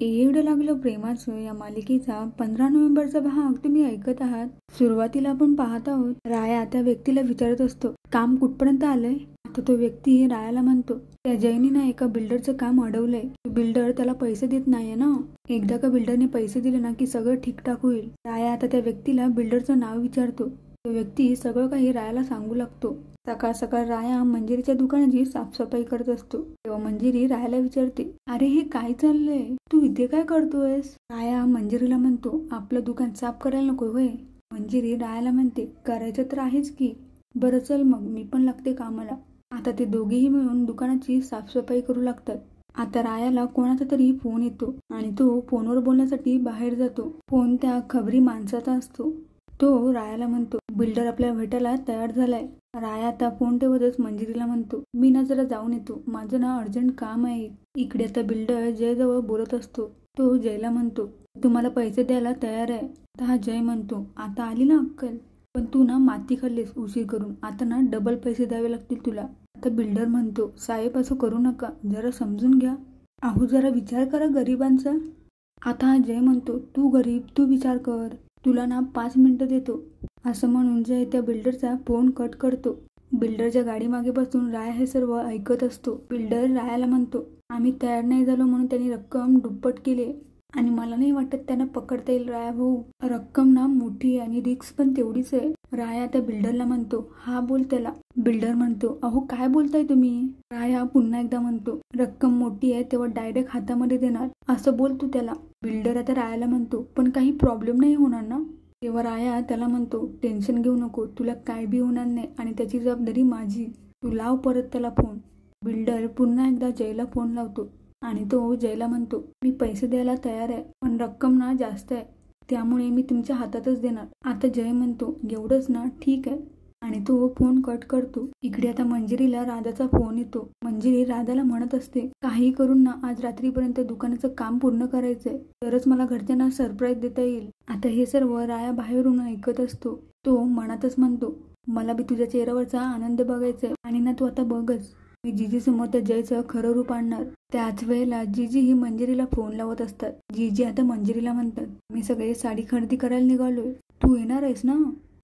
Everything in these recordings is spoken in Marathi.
एवढं लागलं प्रेमाचं या मालिकेचा 15 नोव्हेंबरचा भाग तुम्ही ऐकत आहात। सुरुवातीला आपण पाहत आहोत राया त्या व्यक्तीला विचारत असतो, काम कुठपर्यंत आलंय। आता तो व्यक्ती रायाला म्हणतो, त्या जैनीनं एका बिल्डरचं काम अडवलंय। बिल्डर त्याला पैसे देत नाहीये ना। एकदा का बिल्डरने पैसे दिले ना की सगळं ठीकठाक होईल। राया आता त्या व्यक्तीला बिल्डरचं नाव विचारतो। तो व्यक्ती सगळं काही रायाला सांगू लागतो। सकाळ सकाळ राया मंजिरीच्या दुकानाची साफसफाई करत असतो। तेव्हा मंजिरी रायाला विचारते, अरे हे काय चाललंय, तू इथे काय करतोयस। राया मंजिरीला म्हणतो, आपलं दुकान साफ करायला नको होय। मंजिरी रायाला म्हणते, करायचं तर आहेच की, बरं चल मग मी पण लागते कामाला। आता ते दोघेही मिळून दुकानाची साफसफाई करू लागतात। आता रायाला कोणाचा तरी फोन येतो आणि तो फोनवर बोलण्यासाठी बाहेर जातो। फोन त्या खबरी माणसाचा असतो। तो रायाला म्हणतो, बिल्डर आपल्याला भेटायला तयार झालाय। राया आता फोन ठेवतच मंजिरीला म्हणतो, मी ना जरा जाऊन येतो, माझं ना अर्जंट काम आहे। इकडे आता बिल्डर जय जवळ बोलत असतो। तो जयला म्हणतो, तुम्हाला पैसे द्यायला तयार आहे। आता जय म्हणतो, आता आली ना अक्कल, पण तू ना माती खाल्लीस उशीर करून, आता ना डबल पैसे द्यावे लागतील तुला। आता बिल्डर म्हणतो, साहेब असं करू नका, जरा समजून घ्या, अहो जरा विचार करा गरिबांचा। आता जय म्हणतो, तू गरीब, तू विचार कर, तुला ना 5 मिनिटं देतो। असं म्हणून जय त्या बिल्डरचा फोन कट करतो। बिल्डरच्या गाडी मागे बसून राया हे सर्व ऐकत असतो। बिल्डर रायाला म्हणतो, आम्ही तयार नाही झालो म्हणून त्यांनी रक्कम दुप्पट केली आणि मला नाही वाटत त्यांना पकडता येईल राया भाऊ। रक्कम ना मोठी आहे आणि रिक्स पण तेवढीच आहे। राया त्या बिल्डरला म्हणतो, हा बोल त्याला। बिल्डर म्हणतो, अहो काय बोलताय तुम्ही। राया पुन्हा एकदा म्हणतो, रक्कम मोठी आहे तेव्हा डायरेक्ट हातामध्ये देणार, असं बोल तू त्याला। बिल्डर आता रायाला म्हणतो, पण काही प्रॉब्लेम नाही होणार ना। तेव्हा राया त्याला म्हणतो, टेन्शन घेऊ नको, तुला काय बी होणार नाही आणि त्याची जबाबदारी माझी, तू लाव परत त्याला फोन। बिल्डर पुन्हा एकदा जयला फोन लावतो आणि तो जयला म्हणतो, मी पैसे द्यायला तयार आहे, पण रक्कम ना जास्त आहे, त्यामुळे मी तुमच्या हातातच देणार। आता जय म्हणतो, एवढंच ना, ठीक आहे, आणि तो फोन कट करतो। इकडे आता मंजिरीला राधाचा फोन येतो। मंजिरी राधाला म्हणत असते, काही करून ना आज रात्रीपर्यंत दुकानाचं काम पूर्ण करायचंय, तरच मला घरच्यांना सरप्राईज देता येईल। आता हे सर्व राया बाहेरून ऐकत असतो। तो मनातच म्हणतो, मला बी तुझ्या चेहऱ्यावरचा आनंद बघायचाय आणि ना तू आता बघच, मी जीजी समोर त्या जयचं खरं रूप आणणार। त्याच वेळेला जीजी ही मंजिरीला फोन लावत असतात। जीजी आता मंजिरीला म्हणतात, मी सगळे साडी खरेदी करायला निघालोय, तू येणार आहेस ना।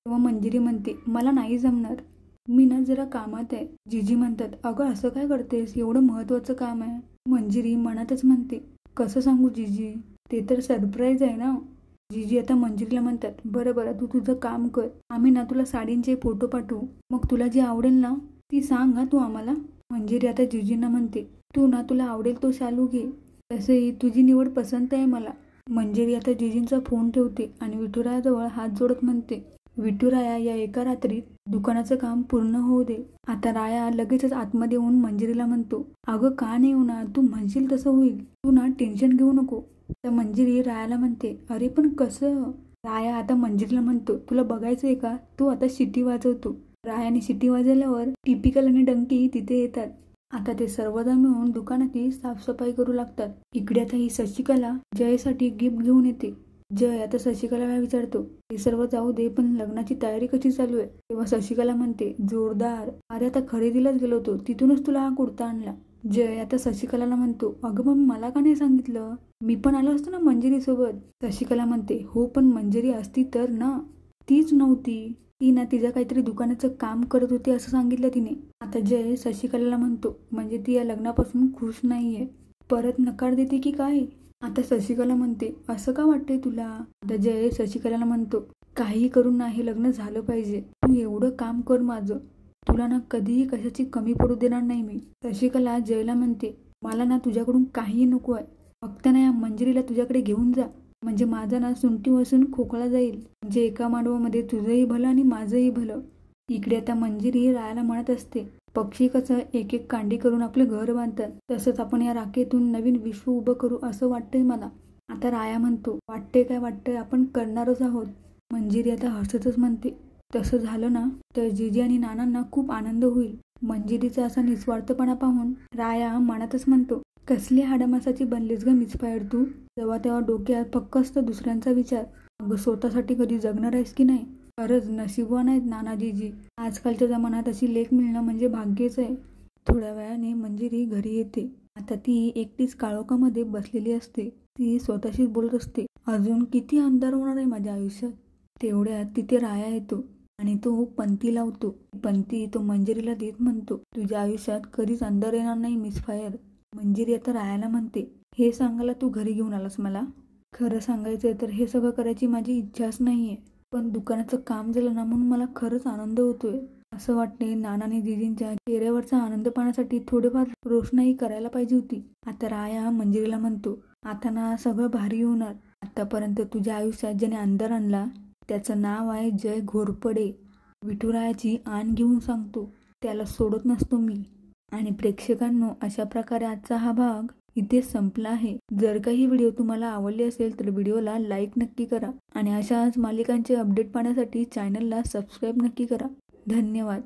तेव्हा मंजिरी म्हणते, मला नाही जमणार, मी ना जरा कामात आहे। जीजी म्हणतात, अगं असं काय करतेस, एवढं महत्वाचं काम आहे। मंजिरी मनातच म्हणते, कसं सांगू जीजी, ते तर सरप्राईज आहे ना। जीजी आता मंजिरीला म्हणतात, बरं बरं तू तुझं काम कर, आम्ही ना तुला साडींचे फोटो पाठवू, मग तुला जी आवडेल ना ती सांग हा तू आम्हाला। मंजिरी आता जीजींना म्हणते, तू ना तुला आवडेल तो शालू घे, तसंही तुझी निवड पसंत आहे मला। मंजिरी आता जीजींचा फोन ठेवते आणि विठुरायाजवळ हात जोडत म्हणते, विठुराया या एका रात्रीत दुकानाचं काम पूर्ण होऊ दे। आता राया लगेचच आतमध्ये येऊन मंजिरीला म्हणतो, अगं का नाही होणार, तू म्हणशील तसं होईल, तू ना टेन्शन घेऊ नको। तर मंजिरी रायाला म्हणते, अरे पण कसं। राया आता मंजिरीला म्हणतो, तुला बघायचंय का, तू आता शिटी वाजवतो। रायाने शिटी वाजवल्यावर टिपिकल आणि डंकी तिथे येतात। आता ते सर्वजण मिळून दुकानाची साफसफाई करू लागतात। इकडे आता ही शशिकला जयसाठी गिफ्ट घेऊन येते। जय आता शशिकलाला विचारतो, हे सर्व जाऊ दे, पण लग्नाची तयारी कशी चालू आहे। तेव्हा शशिकला म्हणते, जोरदार, अरे आता खरेदीलाच गेलो होतो, तिथूनच तुला हा कुर्ता आणला। जय आता शशिकलाला म्हणतो, अगं मग मला का नाही सांगितलं, मी पण आलो असतो ना मंजिरी सोबत। शशिकला म्हणते, हो पण मंजिरी असती तर ना, तीच नव्हती, ती ना तिच्या काहीतरी दुकानाचं काम करत होती असं सांगितलं तिने। आता जय शशिकलाला म्हणतो, म्हणजे ती या लग्नापासून खुश नाहीये, परत नकार देते की काय। आता शशिकला म्हणते, असं का वाटतंय तुला। आता जय शशिकलाला म्हणतो, काही करून ना हे लग्न झालं पाहिजे, तू एवढं काम कर माझं, तुला ना कधीही कशाची कमी पडू देणार नाही मी। शशिकला जयला म्हणते, मला ना तुझ्याकडून काही नको आहे, फक्त ना या मंजिरीला तुझ्याकडे घेऊन जा, म्हणजे माझा ना सुंटी बसून खोकला जाईल, म्हणजे एका मांडवामध्ये तुझंही भलं आणि माझंही भलं। इकडे आता मंजिरी रायाला म्हणत असते, पक्षी कसं एक एक कांडी करून आपलं घर बांधतात, तसंच आपण या राखेतून नवीन विश्व उभं करू असं वाटतंय मला। आता राया म्हणतो, वाटतंय काय वाटतंय, आपण करणारच आहोत। मंजिरी आता हसतच म्हणते, तसं झालं ना तर जीजी आणि नानांना खूप आनंद होईल। मंजिरीचा असा निस्वार्थपणा पाहून राया मनातच म्हणतो, कसली हाडामासाची बनलीस ग मिसफायर तू, जेव्हा तेव्हा डोक्यात फक्त असतं दुसऱ्यांचा विचार, अगं स्वतःसाठी कधी जगणार आहेस की नाही। खरंच नशीबवान आहेत नानाजीजी, आजकालच्या जमान्यात अशी लेक मिळणं म्हणजे भाग्यच आहे। थोड्या वेळाने मंजिरी घरी येते। आता ती एकटीच काळोखामध्ये बसलेली असते। ती स्वतःशीच बोलत असते, अजून किती अंधार होणार आहे माझ्या आयुष्यात. तेवढ्यात तिथे राया येतो आणि तो पंती लावतो. पंती तो मंजिरीला देत म्हणतो, तुझ्या आयुष्यात कधीच अंधार येणार नाही मिस फायर. मंजिरी आता रायाला म्हणते, हे सांगायला तू घरी घेऊन आलास मला? खरं सांगायचं तर हे सगळं करायची माझी इच्छाच नाहीये, पण दुकानाचं काम झालं ना म्हणून मला खरंच आनंद होतोय. असं वाटते नानाने दीदींच्या चेहऱ्यावरचा आनंद पाहण्यासाठी थोडेफार रोषणाई करायला पाहिजे होती. आता राया मंजिरीला म्हणतो, आता ना सगळं भारी होणार. आतापर्यंत तुझ्या आयुष्यात ज्याने अंधार आणला त्याचं नाव आहे जय घोरपडे. विठुरायाची आण घेऊन सांगतो, त्याला सोडत नसतो मी. आणि प्रेक्षकांनो, अशा प्रकारे आजचा हा भाग इथे संपला आहे. जर काही व्हिडिओ तुम्हाला आवडले असेल तर व्हिडिओला लाईक नक्की करा आणि अशाच मालिकांचे अपडेट पाहण्यासाठी चॅनलला सबस्क्राईब नक्की करा. धन्यवाद.